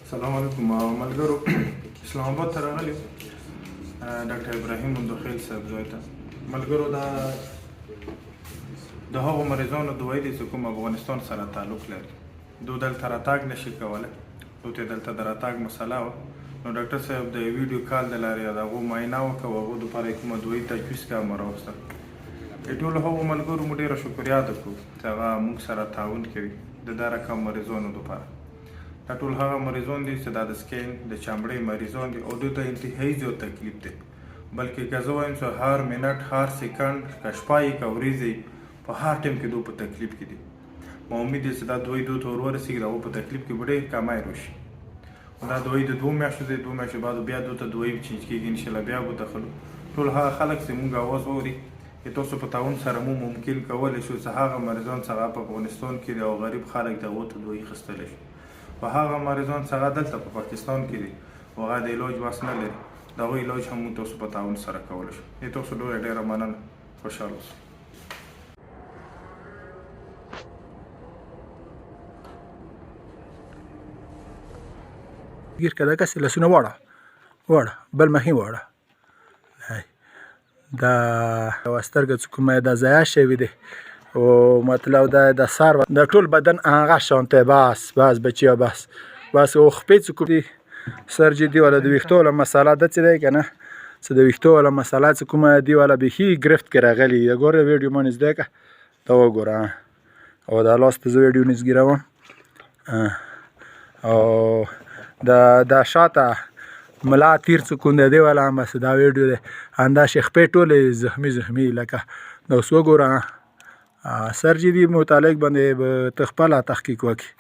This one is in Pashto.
السلام علیکم ملګرو اسلام آباد ته راغلی ډاکټر ابراهیم مندوخیل صاحب زوی ته ملګرو دا د هغو مریضانو دوی دي چې کوم افغانستان سره تعلق لري دوی دلته راتګ نشي کولی دوی ته دلته د راتګ مسله وه نو ډاکټر صاحب د ویډیو کال د لارې د هغو معاینه وکړه او هغو دپاره یې کومه دوی تجویز کړه مو راوستل ټولو هغو ملګرو مو ډېره شکریا ده کړو چې هغه موږ سره تعاون کوي د دا رقم مریضانو دپاره دا ټول هغه مریضان دي چې دا د سکین د چمړې مریضان دي او دوی ته انتهایي زیات تکلیف دی بلکې که زه وایم چې هر منټ هر سکند که شپه یې که ورځ په هر ټایم کې دوی په تکلیف کې دي ما امید دی چې دا دوی ته ور ورسېږي د هغو په تکلیف کې به ډېر کمی راشي دا دوی د 2 میاشتو دی 2 میاشتو بعد بیا دوی ته دوی چینج کېږي انشاءالله بیا به دخلو ټول هغه خلک چې موږ اواز واوري چې تاسو په تعاون سره مو ممکن کولی شو چې هغه مریضان چې هغه په افغانستان کې دي او غریب خلک د هغو ته دوی اخیستلی شي و هغه مریضان چې هغه دلته په پاکستان کې دي او هغه د علاج وس نه لري د هغوی علاج هم موږ تاسو په تعاون سره کولی شو تاسو ډېره مننه خوشحاله اوسئ گیر که دکسی لسونه واړه بل مخې واړه دا یوه سترګه چې کومه دا ضایع شوې دی او مطلب دا د سر د ټول بدن هغه شانته بس بچیا بس او خپې چې کوم دي سر جدي ولا د ویښتو ولا مساله ده چې دی که نه چې د ویښتو ولا مساله چې کومه دي ولا بیخي ګرفت کې راغلي د ګوره ویډیو ما نږدې که دا وګوره او دا لاس ته زه ویډیو نږدېروم او دا شاته ملا تیر چې کوم دی والا هم بس دا ویډیو دی همداسې خپې ټولې زخمي لکه دا اوس وګوره سرجري متعلق باندې به ته خپله تحقیق وکړې